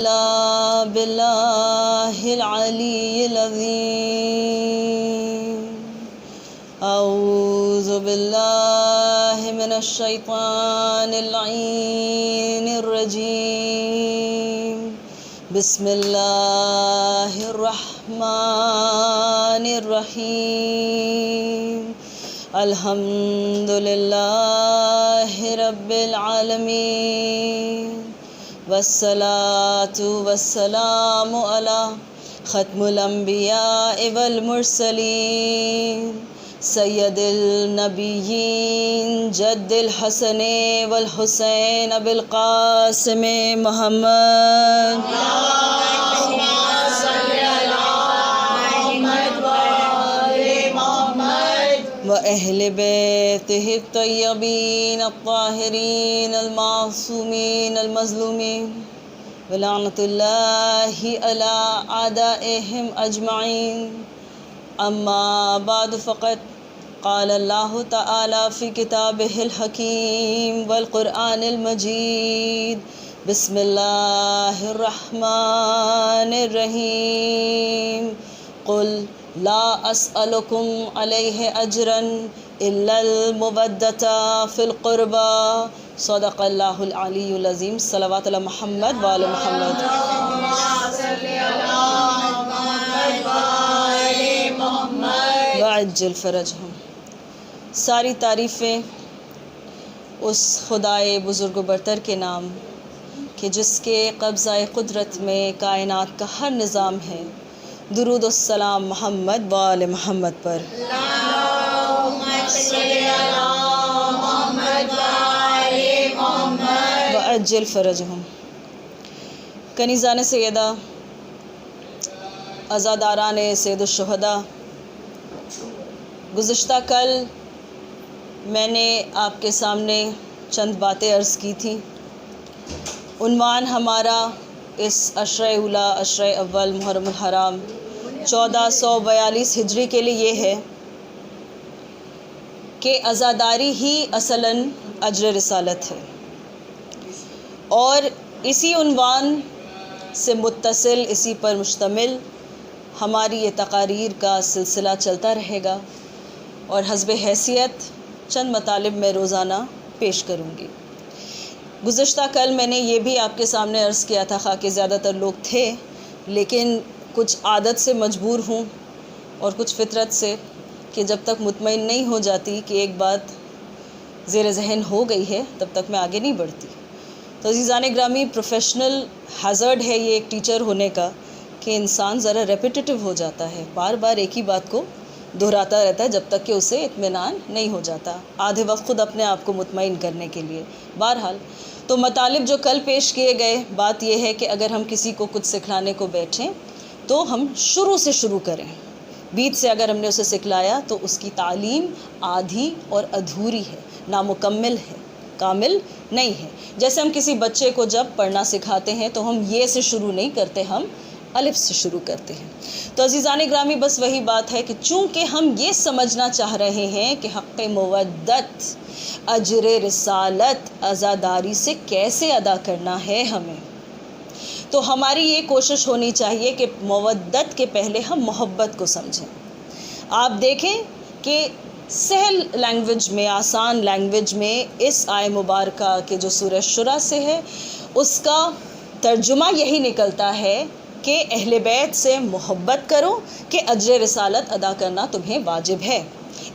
باللہ العلی العظیم اعوذ باللہ من الشیطان اللعین الرجیم بسم اللہ الرحمن الرحیم الحمد للہ رب العالمین والصلاة والسلام علی ختم الانبیاء والمرسلین سید النبیین جد الحسن والحسین ابی القاسم محمد وأهل بيته الطيبين الطاهرين المعصومين المظلومين ولعنة الله على أعدائهم أجمعين أما بعد فقد قال الله تعالى في كتابه الحكيم والقرآن المجيد بسم الله الرحمن الرحيم قل لا اسألكم علیہ اجرا الا المودۃ فی القربى صدق اللہ العلی العظیم صلوات علی محمد وآل محمد وعجل فرجہم۔ ساری تعریفیں اس خدائے بزرگ و برتر کے نام کہ جس کے قبضہ قدرت میں کائنات کا ہر نظام ہے۔ درود السلام محمد وآل محمد پر۔ وعجل فرجہم۔ کنیزان سیدہ، عزاداران سید الشہداء، گزشتہ کل میں نے آپ کے سامنے چند باتیں عرض کی تھیں۔ عنوان ہمارا اس عشرہ اولا، عشرہ اول محرم الحرام 1442 ہجری کے لیے یہ ہے کہ عزاداری ہی اصلاً اجر رسالت ہے، اور اسی عنوان سے متصل، اسی پر مشتمل ہماری یہ تقاریر کا سلسلہ چلتا رہے گا، اور حسب حیثیت چند مطالب میں روزانہ پیش کروں گی۔ گزشتہ کل میں نے یہ بھی آپ کے سامنے عرض کیا تھا، خواہ کہ زیادہ تر لوگ تھے لیکن کچھ عادت سے مجبور ہوں اور کچھ فطرت سے، کہ جب تک مطمئن نہیں ہو جاتی کہ ایک بات زیر ذہن ہو گئی ہے تب تک میں آگے نہیں بڑھتی۔ تو عزیزان گرامی، پروفیشنل ہیزرڈ ہے یہ ایک ٹیچر ہونے کا کہ انسان ذرا ریپیٹیٹیو ہو جاتا ہے، بار بار ایک ہی بات کو دہراتا رہتا ہے جب تک کہ اسے اطمینان نہیں ہو جاتا، آدھے وقت خود اپنے آپ کو مطمئن کرنے کے لیے۔ بہرحال تو مطالب جو کل پیش کیے گئے، بات یہ ہے کہ اگر ہم کسی کو کچھ سکھلانے کو بیٹھیں تو ہم شروع سے شروع کریں۔ بیچ سے اگر ہم نے اسے سکھلایا تو اس کی تعلیم آدھی اور ادھوری ہے، نامکمل ہے، کامل نہیں ہے۔ جیسے ہم کسی بچے کو جب پڑھنا سکھاتے ہیں تو ہم یہ سے شروع نہیں کرتے، ہم الف سے شروع کرتے ہیں۔ تو عزیزان گرامی، بس وہی بات ہے کہ چونکہ ہم یہ سمجھنا چاہ رہے ہیں کہ حق مودت، اجر رسالت عزاداری سے کیسے ادا کرنا ہے ہمیں، تو ہماری یہ کوشش ہونی چاہیے کہ مودت کے پہلے ہم محبت کو سمجھیں۔ آپ دیکھیں کہ سہل لینگویج میں، آسان لینگویج میں اس آیہ مبارکہ کے جو سورہ شورى سے ہے، اس کا ترجمہ یہی نکلتا ہے کہ اہل بیت سے محبت کرو کہ اجر رسالت ادا کرنا تمہیں واجب ہے۔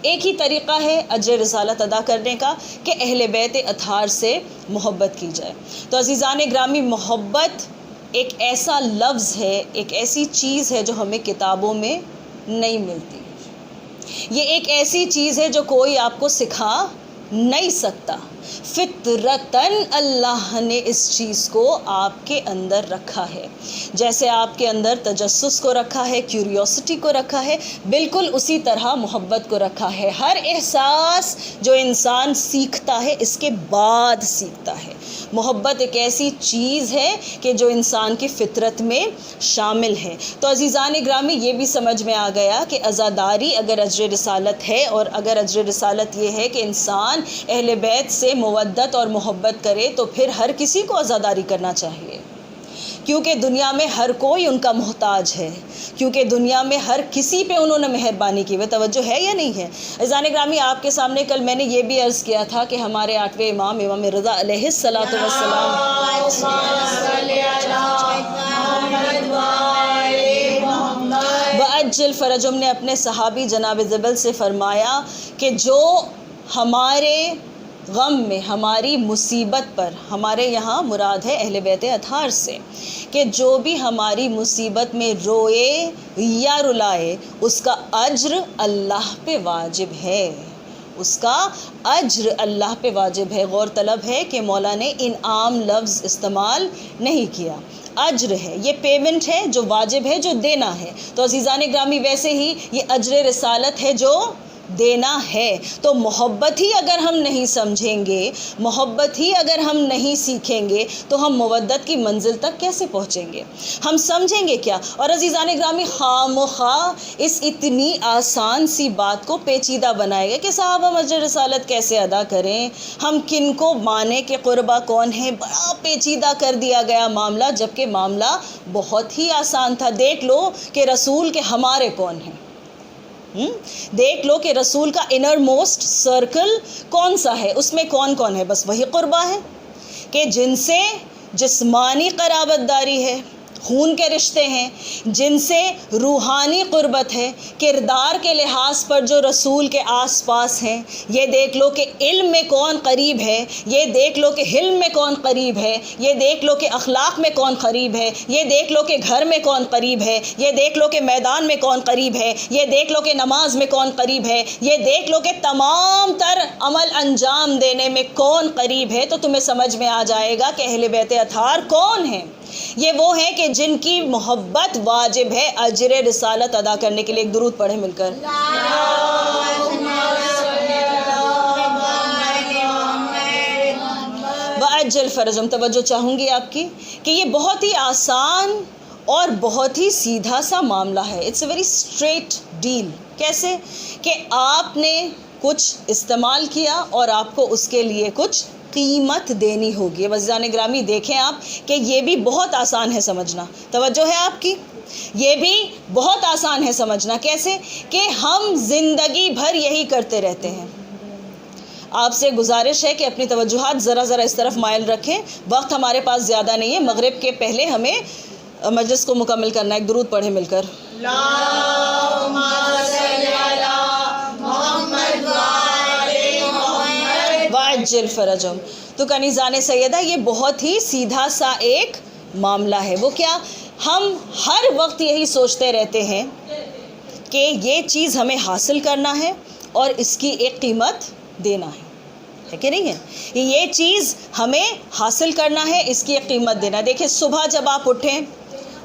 ایک ہی طریقہ ہے اجر رسالت ادا کرنے کا کہ اہل بیت اطہار سے محبت کی جائے۔ تو عزیزان گرامی، محبت ایک ایسا لفظ ہے، ایک ایسی چیز ہے جو ہمیں کتابوں میں نہیں ملتی۔ یہ ایک ایسی چیز ہے جو کوئی آپ کو سکھا نہیں سکتا، فطرتاً اللہ نے اس چیز کو آپ کے اندر رکھا ہے۔ جیسے آپ کے اندر تجسس کو رکھا ہے، کیوریوسٹی کو رکھا ہے، بالکل اسی طرح محبت کو رکھا ہے۔ ہر احساس جو انسان سیکھتا ہے اس کے بعد سیکھتا ہے۔ محبت ایک ایسی چیز ہے کہ جو انسان کی فطرت میں شامل ہے۔ تو عزیزان گرامی، یہ بھی سمجھ میں آ گیا کہ عزاداری اگر اجر رسالت ہے، اور اگر اجر رسالت یہ ہے کہ انسان اہل بیت سے مودت اور محبت کرے، تو پھر ہر کسی کو عزاداری کرنا چاہیے۔ کیونکہ دنیا میں ہر کوئی ان کا محتاج ہے، کیونکہ دنیا میں ہر کسی پہ انہوں نے مہربانی کی ہوئی۔ توجہ ہے یا نہیں ہے؟ عزیزان گرامی، آپ کے سامنے کل میں نے یہ بھی عرض کیا تھا کہ ہمارے 8ویں امام رضا علیہ الصلاۃ والسلام وعجل فرجہم نے اپنے صحابی جناب جبل سے فرمایا کہ جو ہمارے غم میں، ہماری مصیبت پر، ہمارے یہاں مراد ہے اہل بیت اطہار سے، کہ جو بھی ہماری مصیبت میں روئے یا رلائے اس کا اجر اللہ پہ واجب ہے، اس کا اجر اللہ پہ واجب ہے۔ غور طلب ہے کہ مولا نے انعام لفظ استعمال نہیں کیا، اجر ہے، یہ پیمنٹ ہے جو واجب ہے، جو دینا ہے۔ تو عزیزان گرامی ویسے ہی یہ اجر رسالت ہے جو دینا ہے۔ تو محبت ہی اگر ہم نہیں سمجھیں گے، محبت ہی اگر ہم نہیں سیکھیں گے تو ہم مودت کی منزل تک کیسے پہنچیں گے؟ ہم سمجھیں گے کیا؟ اور عزیزان گرامی خواہ مخواہ اس اتنی آسان سی بات کو پیچیدہ بنائے گا کہ صاحب ہم اجر رسالت کیسے ادا کریں، ہم کن کو مانیں کہ قربا کون ہے، بڑا پیچیدہ کر دیا گیا معاملہ، جبکہ معاملہ بہت ہی آسان تھا۔ دیکھ لو کہ رسول کے ہمارے کون ہیں، دیکھ لو کہ رسول کا انر موسٹ سرکل کون سا ہے، اس میں کون کون ہے؟ بس وہی قربا ہے کہ جن سے جسمانی قرابت داری ہے، خون کے رشتے ہیں، جن سے روحانی قربت ہے، کردار کے لحاظ پر جو رسول کے آس پاس ہیں۔ یہ دیکھ لو کہ علم میں کون قریب ہے، یہ دیکھ لو کہ حلم میں کون قریب ہے، یہ دیکھ لو کہ اخلاق میں کون قریب ہے، یہ دیکھ لو کہ گھر میں کون قریب ہے، یہ دیکھ لو کہ میدان میں کون قریب ہے، یہ دیکھ لو کہ نماز میں کون قریب ہے، یہ دیکھ لو کہ تمام تر عمل انجام دینے میں کون قریب ہے، تو تمہیں سمجھ میں آ جائے گا کہ اہل بیت اطہار کون ہیں۔ یہ وہ ہیں کہ جن کی محبت واجب ہے اجر رسالت ادا کرنے کے لیے۔ ایک درود پڑھیں مل کر۔ وعجل فرجہم، توجہ چاہوں گی آپ کی کہ یہ بہت ہی آسان اور بہت ہی سیدھا سا معاملہ ہے۔ It's a very straight deal. کیسے؟ کہ آپ نے کچھ استعمال کیا اور آپ کو اس کے لیے کچھ قیمت دینی ہوگی۔ عزیزان گرامی دیکھیں آپ کہ یہ بھی بہت آسان ہے سمجھنا، توجہ ہے آپ کی، یہ بھی بہت آسان ہے سمجھنا۔ کیسے؟ کہ ہم زندگی بھر یہی کرتے رہتے ہیں۔ آپ سے گزارش ہے کہ اپنی توجہات ذرا اس طرف مائل رکھیں، وقت ہمارے پاس زیادہ نہیں ہے، مغرب کے پہلے ہمیں مجلس کو مکمل کرنا ہے۔ ایک درود پڑھیں مل کر۔ وعجل فرجہم۔ تو کنیزان سیدہ یہ بہت ہی سیدھا سا ایک معاملہ ہے۔ وہ کیا؟ ہم ہر وقت یہی سوچتے رہتے ہیں کہ یہ چیز ہمیں حاصل کرنا ہے اور اس کی ایک قیمت دینا ہے کہ نہیں ہے؟ یہ چیز ہمیں حاصل کرنا ہے، اس کی ایک قیمت دینا ہے۔ دیکھیں صبح جب آپ اٹھیں،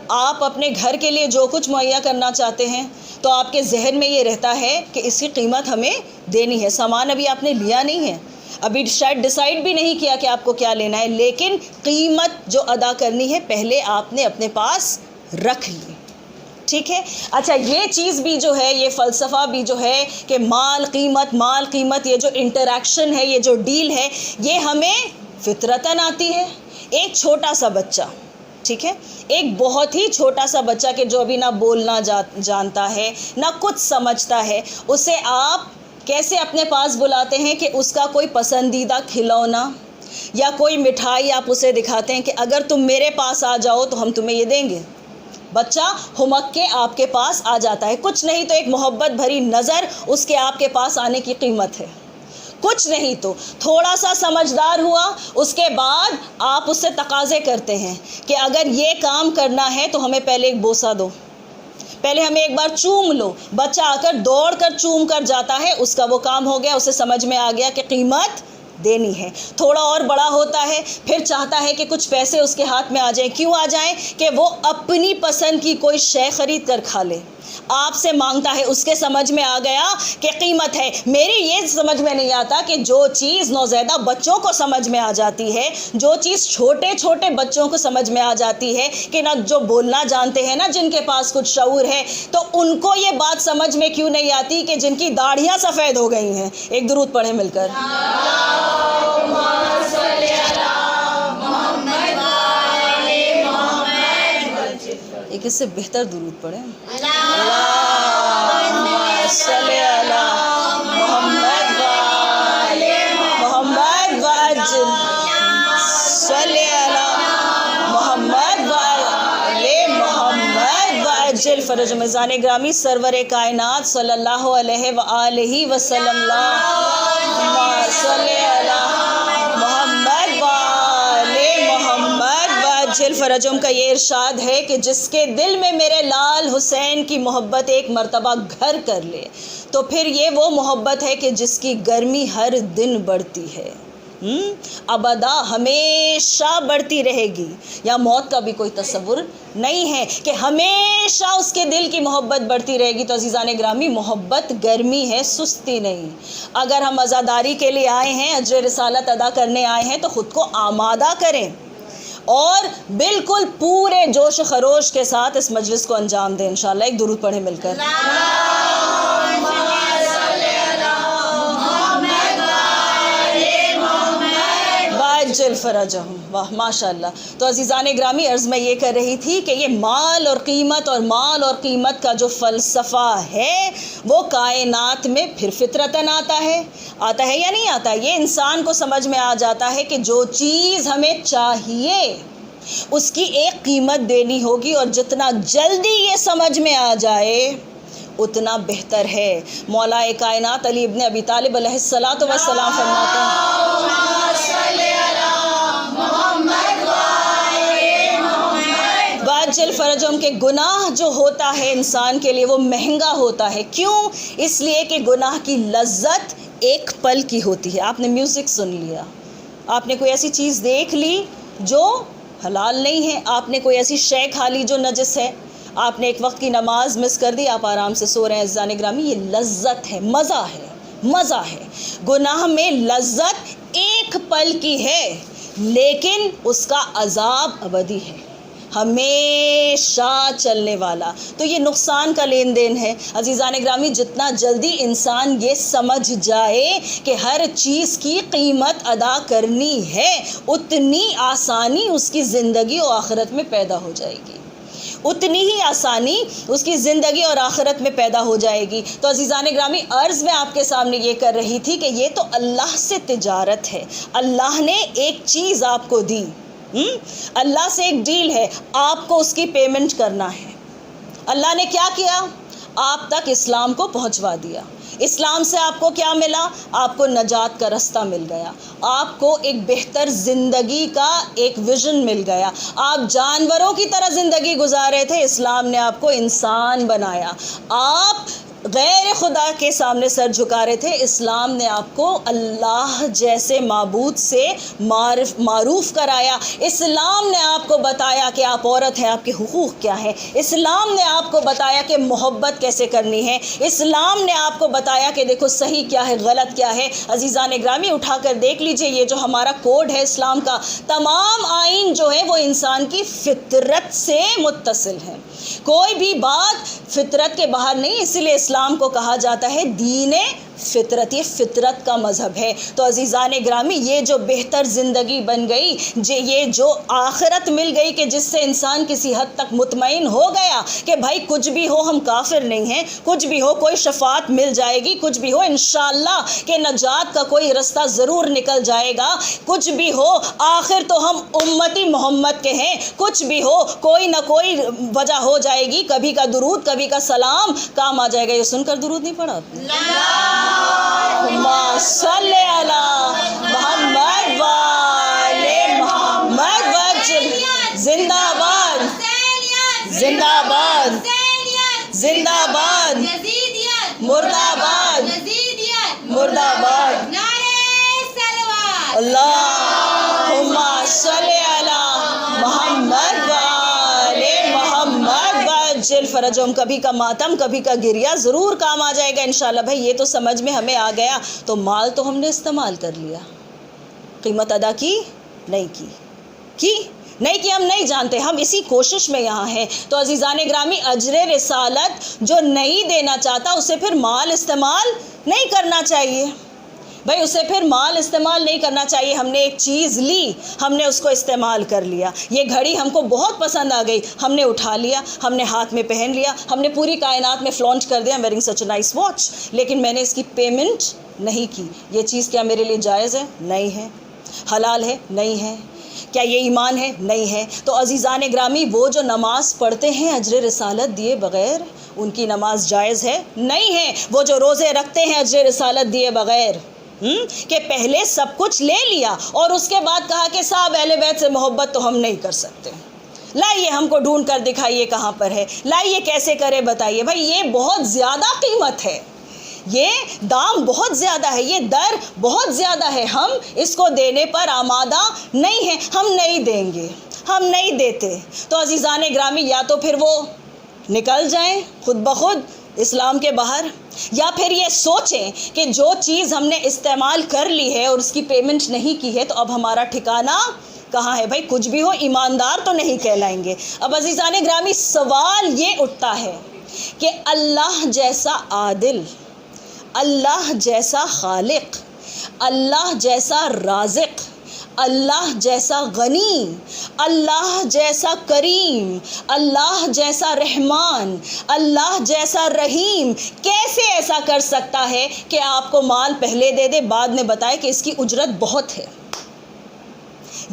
آپ اپنے گھر کے لیے جو کچھ مہیا کرنا چاہتے ہیں تو آپ کے ذہن میں یہ رہتا ہے کہ اس کی قیمت ہمیں دینی ہے۔ سامان ابھی آپ نے لیا نہیں ہے، ابھی شاید ڈیسائیڈ بھی نہیں کیا کہ آپ کو کیا لینا ہے، لیکن قیمت جو ادا کرنی ہے پہلے آپ نے اپنے پاس رکھ لی۔ ٹھیک ہے؟ اچھا یہ چیز بھی جو ہے، یہ فلسفہ بھی جو ہے کہ مال قیمت، یہ جو انٹریکشن ہے، یہ جو ڈیل ہے، یہ ہمیں فطرتاً آتی ہے۔ ایک چھوٹا سا بچہ، ٹھیک ہے، ایک بہت ہی چھوٹا سا بچہ کہ جو ابھی نہ بولنا جانتا ہے نہ کچھ سمجھتا ہے، اسے آپ کیسے اپنے پاس بلاتے ہیں کہ اس کا کوئی پسندیدہ کھلونا یا کوئی مٹھائی آپ اسے دکھاتے ہیں کہ اگر تم میرے پاس آ جاؤ تو ہم تمہیں یہ دیں گے۔ بچہ ہمک کے آپ کے پاس آ جاتا ہے، کچھ نہیں تو ایک محبت بھری نظر اس کے آپ کے پاس آنے کی قیمت ہے، کچھ نہیں تو تھوڑا سا سمجھدار ہوا، اس کے بعد آپ اس سے تقاضے کرتے ہیں کہ اگر یہ کام کرنا ہے تو ہمیں پہلے ایک بوسہ دو، پہلے ہمیں ایک بار چوم لو۔ بچہ آ کر دوڑ کر چوم کر جاتا ہے، اس کا وہ کام ہو گیا، اسے سمجھ میں آ گیا کہ قیمت دینی ہے۔ تھوڑا اور بڑا ہوتا ہے، پھر چاہتا ہے کہ کچھ پیسے اس کے ہاتھ میں آ جائیں۔ کیوں آ جائیں؟ کہ وہ اپنی پسند کی کوئی شے خرید کر کھا لے۔ آپ سے مانگتا ہے، اس کے سمجھ میں آ گیا کہ قیمت ہے۔ میری یہ سمجھ میں نہیں آتا کہ جو چیز نوزائیدہ بچوں کو سمجھ میں آ جاتی ہے، جو چیز چھوٹے چھوٹے بچوں کو سمجھ میں آ جاتی ہے کہ نہ جو بولنا جانتے ہیں، نہ جن کے پاس کچھ شعور ہے، تو ان کو یہ بات سمجھ میں کیوں نہیں آتی کہ جن کی داڑھیاں سفید ہو گئی ہیں۔ ایک درود پڑھیں مل کر۔ ایک اس سے بہتر درود پڑھیں. اللہم صلی علی محمد وآل محمد وعجل صلی علی محمد وآل محمد وعجل فرج میزان گرامی سرور کائنات صلی اللہ علیہ وآلہ وسلم. اللہم صلی علی محمد وآل محمد وعجل فرجم کا یہ ارشاد ہے کہ جس کے دل میں میرے لال حسین کی محبت ایک مرتبہ گھر کر لے تو پھر یہ وہ محبت ہے کہ جس کی گرمی ہر دن بڑھتی ہے، ابدا ہمیشہ بڑھتی رہے گی. یا موت کا بھی کوئی تصور نہیں ہے کہ ہمیشہ اس کے دل کی محبت بڑھتی رہے گی. تو عزیزان گرامی محبت گرمی ہے، سستی نہیں. اگر ہم عزاداری کے لیے آئے ہیں، اجر رسالت ادا کرنے آئے ہیں تو خود کو آمادہ کریں اور بالکل پورے جوش و خروش کے ساتھ اس مجلس کو انجام دیں. انشاءاللہ ایک درود پڑھیں مل کر. جل فرجہم. واہ ماشاء اللہ. تو عزیزان گرامی عرض میں یہ کر رہی تھی کہ یہ مال اور قیمت کا جو فلسفہ ہے وہ کائنات میں پھر فطرتاً آتا ہے یا نہیں آتا. یہ انسان کو سمجھ میں آ جاتا ہے کہ جو چیز ہمیں چاہیے اس کی ایک قیمت دینی ہوگی اور جتنا جلدی یہ سمجھ میں آ جائے اتنا بہتر ہے. مولا کائنات علی ابن ابی طالب علیہ الصلاۃ والسلام فرماتے ہیں باجل فرجم کے گناہ جو ہوتا ہے انسان کے لیے وہ مہنگا ہوتا ہے. کیوں؟ اس لیے کہ گناہ کی لذت ایک پل کی ہوتی ہے. آپ نے میوزک سن لیا، آپ نے کوئی ایسی چیز دیکھ لی جو حلال نہیں ہے، آپ نے کوئی ایسی شے کھا لی جو نجس ہے، آپ نے ایک وقت کی نماز مس کر دی، آپ آرام سے سو رہے ہیں. عزیزان گرامی یہ لذت ہے، مزہ ہے. گناہ میں لذت ایک پل کی ہے لیکن اس کا عذاب ابدی ہے، ہمیشہ چلنے والا. تو یہ نقصان کا لین دین ہے. عزیزان گرامی جتنا جلدی انسان یہ سمجھ جائے کہ ہر چیز کی قیمت ادا کرنی ہے اتنی آسانی اس کی زندگی و آخرت میں پیدا ہو جائے گی، اتنی ہی آسانی اس کی زندگی اور آخرت میں پیدا ہو جائے گی. تو عزیزان گرامی عرض میں آپ کے سامنے یہ کر رہی تھی کہ یہ تو اللہ سے تجارت ہے. اللہ نے ایک چیز آپ کو دی، اللہ سے ایک ڈیل ہے، آپ کو اس کی پیمنٹ کرنا ہے. اللہ نے کیا کیا؟ آپ تک اسلام کو پہنچوا دیا. اسلام سے آپ کو کیا ملا؟ آپ کو نجات کا رستہ مل گیا، آپ کو ایک بہتر زندگی کا ایک ویژن مل گیا. آپ جانوروں کی طرح زندگی گزار رہے تھے، اسلام نے آپ کو انسان بنایا. آپ غیر خدا کے سامنے سر جھکا رہے تھے، اسلام نے آپ کو اللہ جیسے معبود سے معروف کرایا. اسلام نے آپ کو بتایا کہ آپ عورت ہیں، آپ کے حقوق کیا ہے. اسلام نے آپ کو بتایا کہ محبت کیسے کرنی ہے. اسلام نے آپ کو بتایا کہ دیکھو صحیح کیا ہے، غلط کیا ہے. عزیزان گرامی اٹھا کر دیکھ لیجئے یہ جو ہمارا کوڈ ہے اسلام کا، تمام آئین جو ہے وہ انسان کی فطرت سے متصل ہے. کوئی بھی بات فطرت کے باہر نہیں، اسی لیے اسلام کو کہا جاتا ہے دین فطرت. یہ فطرت کا مذہب ہے. تو عزیزان گرامی یہ جو بہتر زندگی بن گئی، یہ جو آخرت مل گئی کہ جس سے انسان کسی حد تک مطمئن ہو گیا کہ بھائی کچھ بھی ہو ہم کافر نہیں ہیں، کچھ بھی ہو کوئی شفاعت مل جائے گی، کچھ بھی ہو انشاءاللہ کہ نجات کا کوئی رستہ ضرور نکل جائے گا، کچھ بھی ہو آخر تو ہم امتی محمد کے ہیں، کچھ بھی ہو کوئی نہ کوئی وجہ ہو جائے گی، کبھی کا درود کبھی کا سلام کام آ جائے گا. یہ سن کر درود نہیں پڑھا آپ نے؟ اللہم صلی علی محمد وآل محمد وعجل. زندہ باد زندہ باد زندہ باد مرد آباد مرد آباد. اللہم صلی علی محمد وآل محمد وعجل فرجہم. کبھی کا ماتم کبھی کا گریہ ضرور کام آ جائے گا انشاءاللہ. بھائی یہ تو سمجھ میں ہمیں آ گیا، تو مال تو ہم نے استعمال کر لیا، قیمت ادا کی نہیں کی ہم نہیں جانتے، ہم اسی کوشش میں یہاں ہیں. تو عزیزان گرامی اجر رسالت جو نہیں دینا چاہتا اسے پھر مال استعمال نہیں کرنا چاہیے. بھائی اسے پھر مال استعمال نہیں کرنا چاہیے. ہم نے ایک چیز لی, ہم نے اس کو استعمال کر لیا. یہ گھڑی ہم کو بہت پسند آ گئی, ہم نے اٹھا لیا, ہم نے ہاتھ میں پہن لیا, ہم نے پوری کائنات میں فلانٹ کر دیا, wearing such a nice watch, لیکن میں نے اس کی پیمنٹ نہیں کی. یہ چیز کیا میرے لیے جائز ہے؟ نہیں ہے. حلال ہے؟ نہیں ہے. کیا یہ ایمان ہے؟ نہیں ہے. تو عزیزان گرامی, وہ جو نماز پڑھتے ہیں اجر رسالت دیے بغیر, ان کی نماز جائز ہے؟ نہیں ہے. وہ جو روزے رکھتے ہیں اجر رسالت دیے بغیر, کہ پہلے سب کچھ لے لیا اور اس کے بعد کہا کہ صاحب اہل بیت سے محبت تو ہم نہیں کر سکتے, لائیے ہم کو ڈھونڈ کر دکھائیے کہاں پر ہے, لائیے کیسے کرے بتائیے. بھائی یہ بہت زیادہ قیمت ہے, یہ دام بہت زیادہ ہے, یہ در بہت زیادہ ہے. ہم اس کو دینے پر آمادہ نہیں ہیں, ہم نہیں دیں گے, ہم نہیں دیتے. تو عزیزان گرامی, یا تو پھر وہ نکل جائیں خود بخود اسلام کے باہر, یا پھر یہ سوچیں کہ جو چیز ہم نے استعمال کر لی ہے اور اس کی پیمنٹ نہیں کی ہے تو اب ہمارا ٹھکانہ کہاں ہے. بھائی کچھ بھی ہو, ایماندار تو نہیں کہلائیں گے. اب عزیزان گرامی, سوال یہ اٹھتا ہے کہ اللہ جیسا عادل, اللہ جیسا خالق, اللہ جیسا رازق, اللہ جیسا غنی, اللہ جیسا کریم, اللہ جیسا رحمان, اللہ جیسا رحیم, کیسے ایسا کر سکتا ہے کہ آپ کو مال پہلے دے دے, بعد میں بتائے کہ اس کی اجرت بہت ہے؟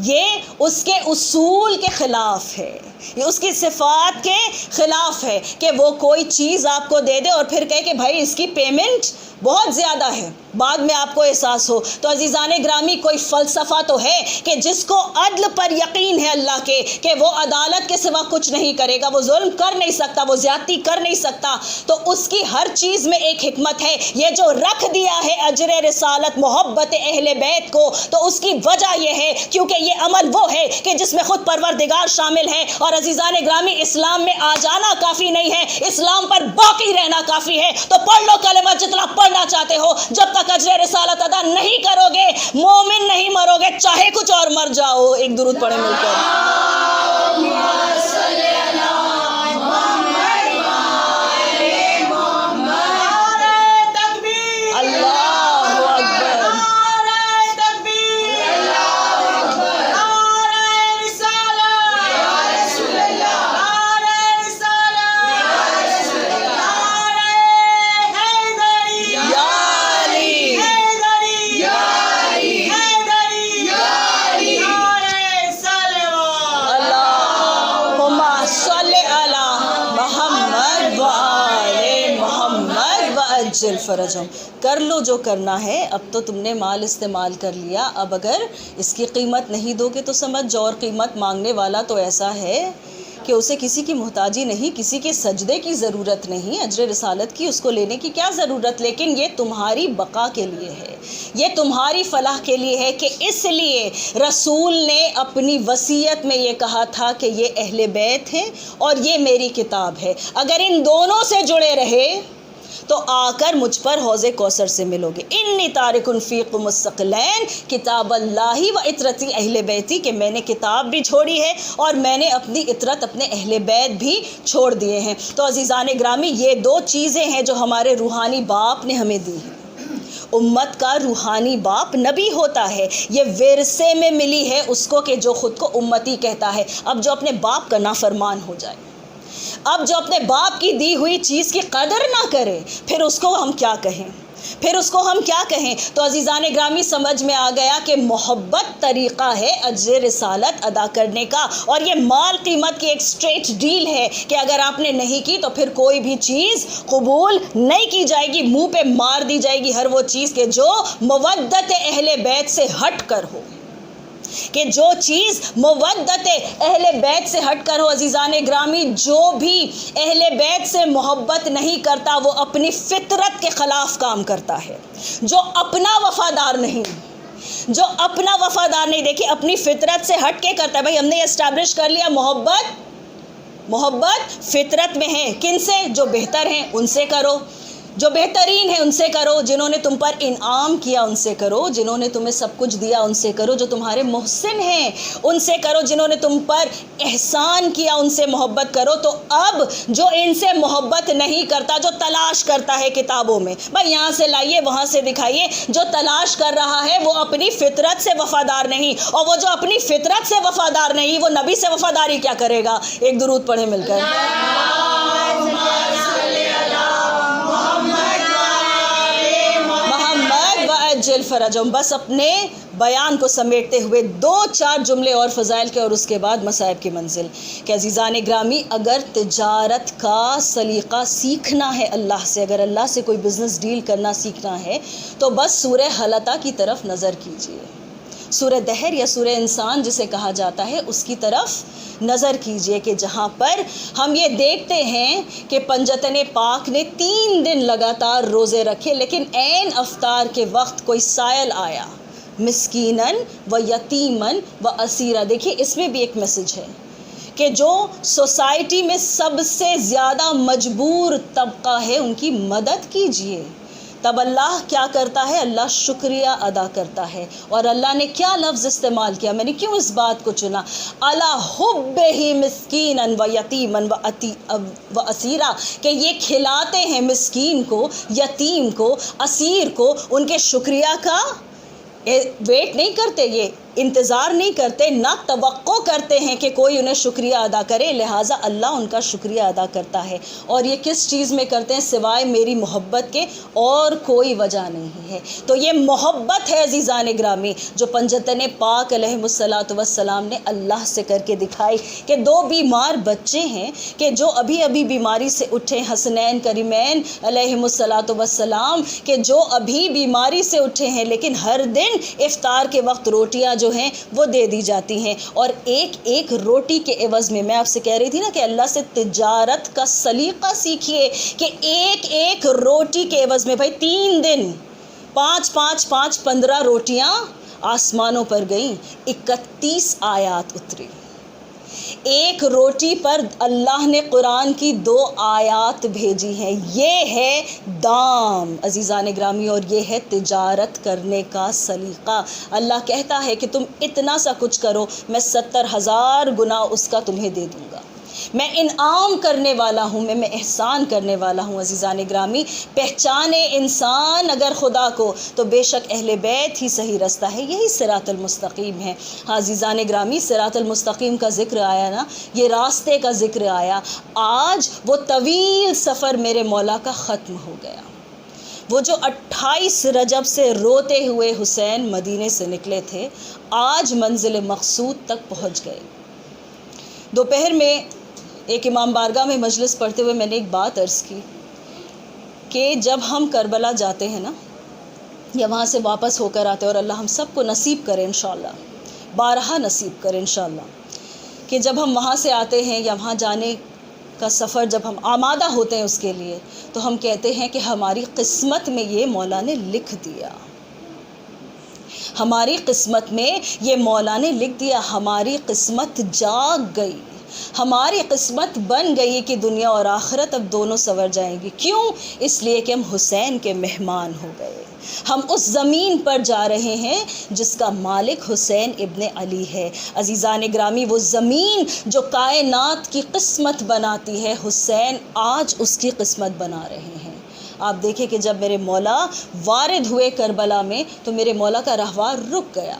یہ اس کے اصول کے خلاف ہے, یہ اس کی صفات کے خلاف ہے کہ وہ کوئی چیز آپ کو دے دے اور پھر کہے کہ بھائی اس کی پیمنٹ بہت زیادہ ہے, بعد میں آپ کو احساس ہو. تو عزیزان گرامی, کوئی فلسفہ تو ہے کہ جس کو عدل پر یقین ہے اللہ کے کہ وہ عدالت کے سوا کچھ نہیں کرے گا, وہ ظلم کر نہیں سکتا, وہ زیادتی کر نہیں سکتا, تو اس کی ہر چیز میں ایک حکمت ہے. یہ جو رکھ دیا ہے اجر رسالت محبت اہل بیت کو, تو اس کی وجہ یہ ہے کیونکہ یہ عمل وہ ہے کہ جس میں خود پروردگار شامل ہے. اور عزیزان گرامی, اسلام میں آ جانا کافی نہیں ہے, اسلام پر باقی رہنا کافی ہے. تو پڑھ لو کلمہ جتنا پڑھنا چاہتے ہو, جب تک اجر رسالت ادا نہیں کرو گے مومن نہیں مرو گے, چاہے کچھ اور مر جاؤ. ایک درود پڑھیں مل کر. فرجم. کر لو جو کرنا ہے, اب تو تم نے مال استعمال کر لیا, اب اگر اس کی قیمت نہیں دو گے تو سمجھ جاؤ. اور قیمت مانگنے والا تو ایسا ہے کہ اسے کسی کی محتاجی نہیں, کسی کے سجدے کی ضرورت نہیں, اجر رسالت کی اس کو لینے کی کیا ضرورت. لیکن یہ تمہاری بقا کے لیے ہے, یہ تمہاری فلاح کے لیے ہے, کہ اس لیے رسول نے اپنی وصیت میں یہ کہا تھا کہ یہ اہل بیت ہیں اور یہ میری کتاب ہے. اگر ان دونوں سے جڑے رہے تو آ کر مجھ پر حوض کوثر سے ملو گے. انی تارک فیکم الثقلین کتاب اللہ و عطرتی اہل بیتی, کہ میں نے کتاب بھی چھوڑی ہے اور میں نے اپنی عطرت اپنے اہل بیت بھی چھوڑ دیے ہیں. تو عزیزان گرامی, یہ دو چیزیں ہیں جو ہمارے روحانی باپ نے ہمیں دی ہیں. امت کا روحانی باپ نبی ہوتا ہے, یہ ورثے میں ملی ہے اس کو کہ جو خود کو امتی کہتا ہے. اب جو اپنے باپ کا نافرمان ہو جائے, اب جو اپنے باپ کی دی ہوئی چیز کی قدر نہ کرے, پھر اس کو ہم کیا کہیں, پھر اس کو ہم کیا کہیں. تو عزیزان گرامی, سمجھ میں آ گیا کہ محبت طریقہ ہے اجر رسالت ادا کرنے کا, اور یہ مال قیمت کی ایک اسٹریٹ ڈیل ہے کہ اگر آپ نے نہیں کی تو پھر کوئی بھی چیز قبول نہیں کی جائے گی, منہ پہ مار دی جائے گی ہر وہ چیز کہ جو مودت اہل بیت سے ہٹ کر ہو, کہ جو چیز مودت اہل بیت سے ہٹ کر ہو. عزیزان گرامی, جو بھی اہل بیت سے محبت نہیں کرتا وہ اپنی فطرت کے خلاف کام کرتا ہے. جو اپنا وفادار نہیں, جو اپنا وفادار نہیں, دیکھیں اپنی فطرت سے ہٹ کے کرتا ہے. بھائی ہم نے اسٹیبلش کر لیا محبت فطرت میں ہے, کن سے؟ جو بہتر ہیں ان سے کرو. جو بہترین ہے ان سے کرو، جنہوں نے تم پر انعام کیا ان سے کرو، جنہوں نے تمہیں سب کچھ دیا ان سے کرو، جو تمہارے محسن ہیں ان سے کرو، جنہوں نے تم پر احسان کیا ان سے محبت کرو۔ تو اب جو ان سے محبت نہیں کرتا، جو تلاش کرتا ہے کتابوں میں، بھائی یہاں سے لائیے وہاں سے دکھائیے، جو تلاش کر رہا ہے وہ اپنی فطرت سے وفادار نہیں، اور وہ جو اپنی فطرت سے وفادار نہیں وہ نبی سے وفاداری کیا کرے گا؟ ایک درود پڑھیں مل کر۔ جل فرجم۔ بس اپنے بیان کو سمیٹتے ہوئے 2-4 جملے اور فضائل کے، اور اس کے بعد مصائب کی منزل۔ کہ عزیزان گرامی، اگر تجارت کا سلیقہ سیکھنا ہے اللہ سے، اگر اللہ سے کوئی بزنس ڈیل کرنا سیکھنا ہے تو بس سورہ حلقہ کی طرف نظر کیجئے، سورہ دہر یا سورہ انسان جسے کہا جاتا ہے اس کی طرف نظر کیجئے، کہ جہاں پر ہم یہ دیکھتے ہیں کہ پنجتن پاک نے 3 دن لگاتار روزے رکھے، لیکن عین افطار کے وقت کوئی سائل آیا، مسکیناً و یتیماً و اسیرا۔ دیکھیے اس میں بھی ایک میسج ہے کہ جو سوسائٹی میں سب سے زیادہ مجبور طبقہ ہے ان کی مدد کیجئے۔ تب اللہ کیا کرتا ہے؟ اللہ شکریہ ادا کرتا ہے۔ اور اللہ نے کیا لفظ استعمال کیا؟ میں نے کیوں اس بات کو چنا؟ الا حبہ مسکینا و یتیما و اسیرا، کہ یہ کھلاتے ہیں مسکین کو، یتیم کو، اسیر کو، ان کے شکریہ کا ویٹ نہیں کرتے، یہ انتظار نہیں کرتے، نہ توقع کرتے ہیں کہ کوئی انہیں شکریہ ادا کرے، لہٰذا اللہ ان کا شکریہ ادا کرتا ہے۔ اور یہ کس چیز میں کرتے ہیں؟ سوائے میری محبت کے اور کوئی وجہ نہیں ہے۔ تو یہ محبت ہے عزیزان گرامی جو پنجتن پاک علیہ السلام نے اللہ سے کر کے دکھائی، کہ 2 بیمار بچے ہیں کہ جو ابھی ابھی بیماری سے اٹھے، حسنین کریمین علیہ السلام کہ جو ابھی بیماری سے اٹھے ہیں، لیکن ہر دن افطار کے وقت روٹیاں جو ہیں وہ دے دی جاتی ہیں، اور ایک ایک روٹی کے عوض میں آپ سے کہہ رہی تھی نا کہ اللہ سے تجارت کا سلیقہ سیکھیے، کہ ایک ایک روٹی کے عوض میں، بھائی 3 دن 5 15 روٹیاں آسمانوں پر گئیں، 31 آیات اتری، ایک روٹی پر اللہ نے قرآن کی 2 آیات بھیجی ہیں۔ یہ ہے دام عزیزان گرامی، اور یہ ہے تجارت کرنے کا سلیقہ۔ اللہ کہتا ہے کہ تم اتنا سا کچھ کرو، میں 70,000 گنا اس کا تمہیں دے دوں گا، میں انعام کرنے والا ہوں، میں احسان کرنے والا ہوں۔ عزیزان گرامی، پہچانے انسان اگر خدا کو تو بے شک اہل بیت ہی صحیح رستہ ہے، یہی صراط المستقیم ہے۔ ہاں عزیزان گرامی، صراط المستقیم کا ذکر آیا نا، یہ راستے کا ذکر آیا، آج وہ طویل سفر میرے مولا کا ختم ہو گیا۔ وہ جو 28 رجب سے روتے ہوئے حسین مدینے سے نکلے تھے، آج منزل مقصود تک پہنچ گئے۔ دوپہر میں ایک امام بارگاہ میں مجلس پڑھتے ہوئے میں نے ایک بات عرض کی کہ جب ہم کربلا جاتے ہیں نا، یا وہاں سے واپس ہو کر آتے ہیں، اور اللہ ہم سب کو نصیب کرے انشاءاللہ، بارہا نصیب کرے انشاءاللہ، کہ جب ہم وہاں سے آتے ہیں یا وہاں جانے کا سفر جب ہم آمادہ ہوتے ہیں اس کے لیے، تو ہم کہتے ہیں کہ ہماری قسمت میں یہ مولا نے لکھ دیا، ہماری قسمت میں یہ مولا نے لکھ دیا، ہماری قسمت جاگ گئی، ہماری قسمت بن گئی کہ دنیا اور آخرت اب دونوں سنور جائیں گی۔ کیوں؟ اس لیے کہ ہم حسین کے مہمان ہو گئے، ہم اس زمین پر جا رہے ہیں جس کا مالک حسین ابن علی ہے۔ عزیزان گرامی، وہ زمین جو کائنات کی قسمت بناتی ہے، حسین آج اس کی قسمت بنا رہے ہیں۔ آپ دیکھیں کہ جب میرے مولا وارد ہوئے کربلا میں تو میرے مولا کا رہوار رک گیا،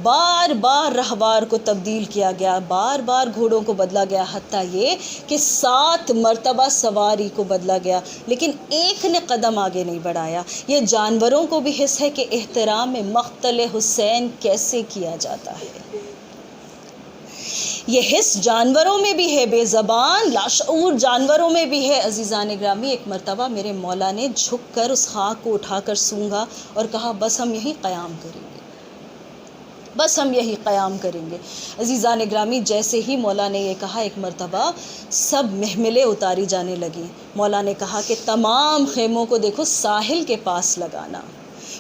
بار بار رہوار کو تبدیل کیا گیا، بار بار گھوڑوں کو بدلا گیا، حتیٰ یہ کہ 7 مرتبہ سواری کو بدلا گیا، لیکن ایک نے قدم آگے نہیں بڑھایا۔ یہ جانوروں کو بھی حس ہے کہ احترام مقتل حسین کیسے کیا جاتا ہے، یہ حس جانوروں میں بھی ہے، بے زبان لاشعور جانوروں میں بھی ہے۔ عزیزان گرامی، ایک مرتبہ میرے مولا نے جھک کر اس خاک کو اٹھا کر سونگا اور کہا بس ہم یہیں قیام کریں گے، بس ہم یہی قیام کریں گے۔ عزیزان گرامی، جیسے ہی مولا نے یہ کہا، ایک مرتبہ سب محملیں اتاری جانے لگیں۔ مولا نے کہا کہ تمام خیموں کو دیکھو ساحل کے پاس لگانا،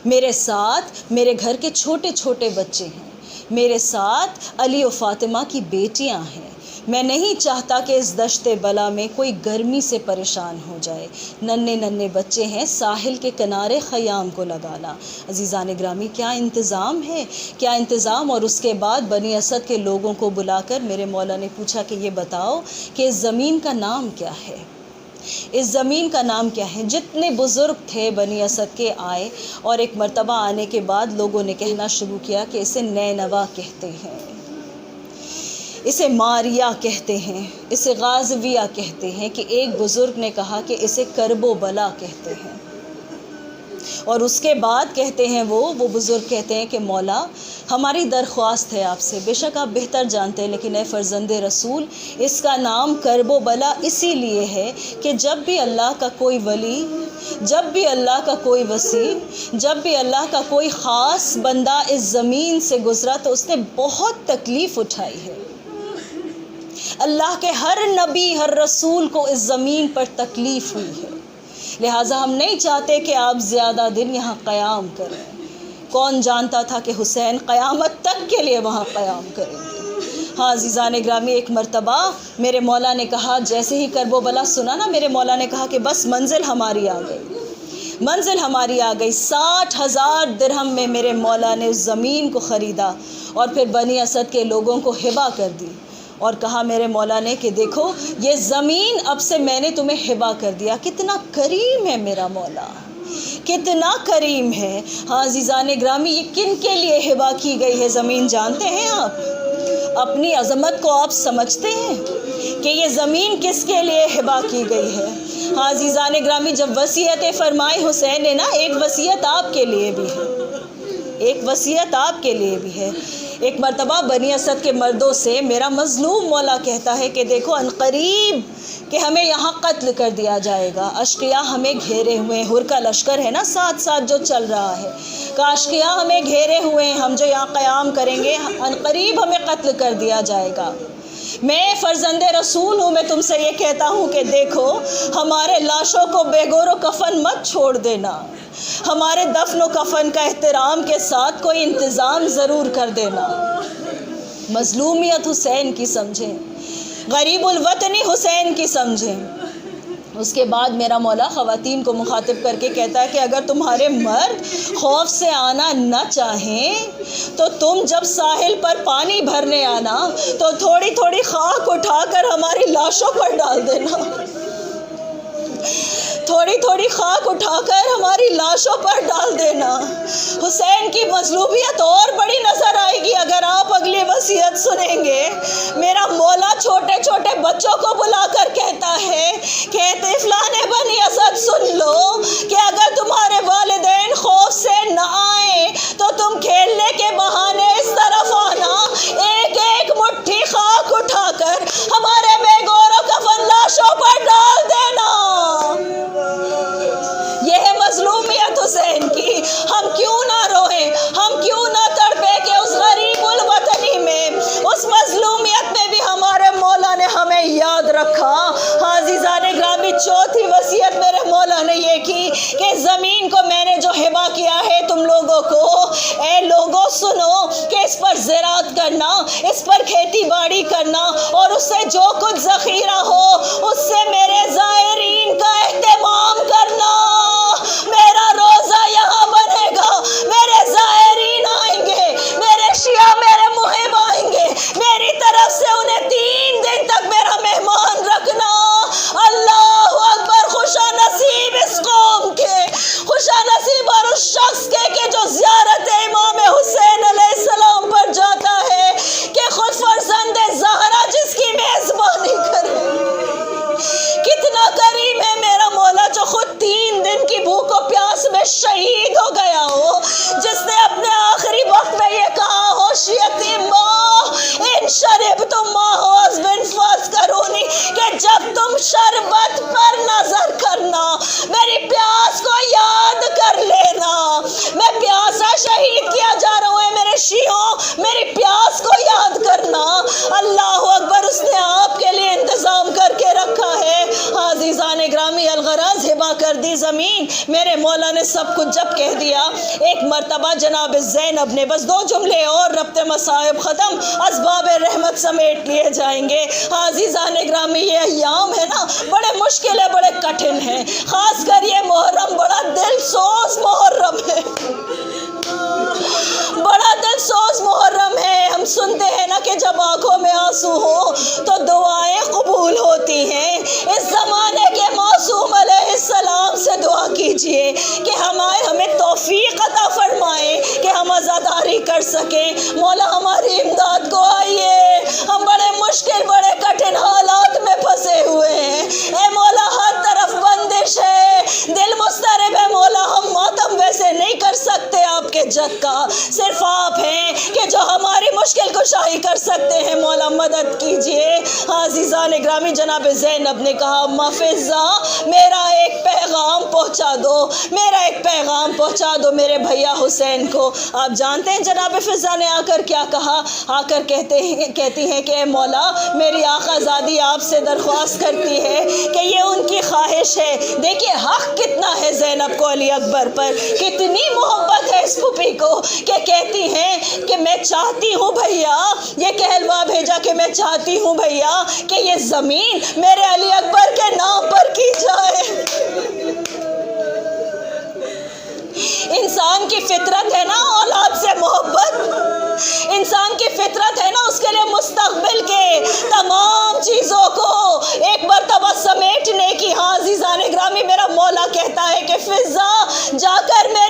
میرے ساتھ میرے گھر کے چھوٹے چھوٹے بچے ہیں، میرے ساتھ علی و فاطمہ کی بیٹیاں ہیں، میں نہیں چاہتا کہ اس دشت بلا میں کوئی گرمی سے پریشان ہو جائے۔ ننھے ننھے بچے ہیں ساحل کے کنارے خیام کو لگانا۔ عزیزان گرامی، کیا انتظام ہے، کیا انتظام! اور اس کے بعد بنی اسد کے لوگوں کو بلا کر میرے مولا نے پوچھا کہ یہ بتاؤ کہ اس زمین کا نام کیا ہے، اس زمین کا نام کیا ہے؟ جتنے بزرگ تھے بنی اسد کے آئے، اور ایک مرتبہ آنے کے بعد لوگوں نے کہنا شروع کیا کہ اسے نینوا کہتے ہیں، اسے ماریا کہتے ہیں، اسے غازویہ کہتے ہیں، کہ ایک بزرگ نے کہا کہ اسے کرب و بلا کہتے ہیں۔ اور اس کے بعد کہتے ہیں وہ بزرگ کہتے ہیں کہ مولا ہماری درخواست ہے آپ سے، بے شک آپ بہتر جانتے ہیں، لیکن اے فرزند رسول، اس کا نام کرب و بلا اسی لیے ہے کہ جب بھی اللہ کا کوئی ولی، جب بھی اللہ کا کوئی وسیع، جب بھی اللہ کا کوئی خاص بندہ اس زمین سے گزرا تو اس نے بہت تکلیف اٹھائی ہے۔ اللہ کے ہر نبی، ہر رسول کو اس زمین پر تکلیف ہوئی ہے، لہٰذا ہم نہیں چاہتے کہ آپ زیادہ دن یہاں قیام کریں۔ کون جانتا تھا کہ حسین قیامت تک کے لیے وہاں قیام کریں گے؟ ہاں عزیزان گرامی، ایک مرتبہ میرے مولا نے کہا، جیسے ہی کرب و بلا سنا نا، میرے مولا نے کہا کہ بس منزل ہماری آ گئی، منزل ہماری آ گئی۔ 60,000 درہم میں میرے مولا نے اس زمین کو خریدا اور پھر بنی اسد کے لوگوں کو ہبہ کر دی، اور کہا میرے مولا نے کہ دیکھو یہ زمین اب سے میں نے تمہیں ہبہ کر دیا۔ کتنا کریم ہے میرا مولا، کتنا کریم ہے۔ ہاں عزیزان گرامی، یہ کن کے لیے ہبہ کی گئی ہے زمین جانتے ہیں آپ؟ اپنی عظمت کو آپ سمجھتے ہیں کہ یہ زمین کس کے لیے ہبہ کی گئی ہے؟ ہاں عزیزان گرامی، جب وصیت فرمائی حسین نے نا، ایک وصیت آپ کے لیے بھی ہے، ایک وصیت آپ کے لیے بھی ہے۔ ایک مرتبہ بنی اسد کے مردوں سے میرا مظلوم مولا کہتا ہے کہ دیکھو عنقریب کہ ہمیں یہاں قتل کر دیا جائے گا، اشقیاء ہمیں گھیرے ہوئے ہیں، ہر کا لشکر ہے نا ساتھ ساتھ جو چل رہا ہے، کہ اشقیاء ہمیں گھیرے ہوئے ہیں، ہم جو یہاں قیام کریں گے عنقریب ہمیں قتل کر دیا جائے گا۔ میں فرزند رسول ہوں، میں تم سے یہ کہتا ہوں کہ دیکھو ہمارے لاشوں کو بے گور و کفن مت چھوڑ دینا، ہمارے دفن و کفن کا احترام کے ساتھ کوئی انتظام ضرور کر دینا۔ مظلومیت حسین کی سمجھیں، غریب الوطنی حسین کی سمجھیں۔ اس کے بعد میرا مولا خواتین کو مخاطب کر کے کہتا ہے کہ اگر تمہارے مرد خوف سے آنا نہ چاہیں تو تم جب ساحل پر پانی بھرنے آنا تو تھوڑی تھوڑی خاک اٹھا کر ہماری لاشوں پر ڈال دینا، تھوڑی تھوڑی خاک اٹھا کر ہماری لاشوں پر ڈال دینا۔ حسین کی مظلومیت اور بڑی نظر آئے گی اگر آپ اگلی وصیت سنیں گے۔ میرا مولا چھوٹے چھوٹے بچوں کو بلا کر کہتا ہے کہ طفلان بنی اسد سن لو کہ اگر تمہارے والدین خوف سے نہ آئیں تو تم کھیلنے کے بہانے اس طرف آنا، ایک ایک مٹھی خاک اٹھا کر ہمارے بے گور و کفن لاشوں پر ڈال دینا۔ یہ ہے مظلومیت حسین کی۔ ہم کیوں نہ روئیں، ہم کیوں نہ تڑپیں کہ اس غریب الوطنی میں، اس مظلومیت میں بھی ہمارے مولا نے ہمیں یاد رکھا۔ ہاں عزیزان گرامی، چوتھی وصیت میرے مولا نے یہ کی کہ زمین کو میں نے جو ہبہ کیا ہے تم لوگوں کو، اے لوگوں سنو کہ اس پر زراعت کرنا، اس پر کھیتی باڑی کرنا، اور اس سے جو کچھ ذخیرہ ہو اس سے میرے زائرین کا اہتمام کرنا۔ میرا روزہ یہاں بنے گا، میرے زائرین آئیں گے، میرے شیعہ، میرے محب آئیں گے، میری طرف سے انہیں 3 دن تک میرا مہمان رکھنا۔ اللہ اکبر! خوشا نصیب اس قوم کے، خوشا نصیب اور اس شخص کے کہ جو زیارت امام حسین علیہ السلام پر جاتا ہے کہ خود فرزند زہرا جس کی میزبانی کرے۔ کتنا کر دی زمین. میرے مولا نے سب کچھ جب کہہ دیا، ایک مرتبہ جناب زینب نے بس 2 جملے اور ربط مصائب ختم، اسباب رحمت سمیٹ لیے جائیں گے. عزیزان گرامی، یہ ایام ہے نا، بڑے مشکل ہے، بڑے کٹھن ہیں. خاص کر یہ محرم بڑا دل سوز محرم ہے، بڑا دل سوز محرم ہے. ہم سنتے ہیں نا کہ جب آنکھوں میں آنسو ہو تو دعائیں قبول ہوتی ہیں. اس زمانے کے معصوم علیہ السلام سے دعا کیجئے کہ ہمیں توفیق عطا فرمائے کہ ہم عزاداری کر سکیں. مولا ہماری امداد کو آئیے، ہم بڑے مشکل، بڑے کٹھن حالات میں پھنسے ہوئے ہیں. اے مولا، ہر طرف بندش ہے، دل مضطرب ہے. مولا ہم ماتم ویسے نہیں کر سکتے آپ کے جد کا، صرف آپ ہیں کہ جو ہماری مشکل کشائی کر سکتے ہیں. مولا مدد کیجئے. عزیزان گرامی، جناب زینب نے کہا، اما فضہ میرا ایک پیغام پہنچا دو، میرا ایک پیغام پہنچا دو میرے بھیا حسین کو. آپ جانتے ہیں جناب فضہ نے آ کر کیا کہا؟ آ کر کہتی ہیں کہ اے مولا، میری آقا زادی آپ سے درخواست کرتی ہے کہ یہ ان کی خواہش ہے. دیکھیے حق کتنا ہے زینب کو علی اکبر پر، کتنی محبت ہے اس پھوپھی کو کہ کہتی ہیں کہ میں چاہتی ہوں بھیا، یہ کہلوا بھیجا کہ میں چاہتی ہوں بھیا کہ یہ زمین میرے علی اکبر کے نام پر کی جائے. انسان کی فطرت ہے نا اولاد سے محبت، انسان کی فطرت ہے نا اس کے لیے مستقبل کے تمام چیزوں کو ایک مرتبہ سمیٹنے کی. ہاں عزیزان گرامی، میرا مولا کہتا ہے کہ فضہ جا کر میرے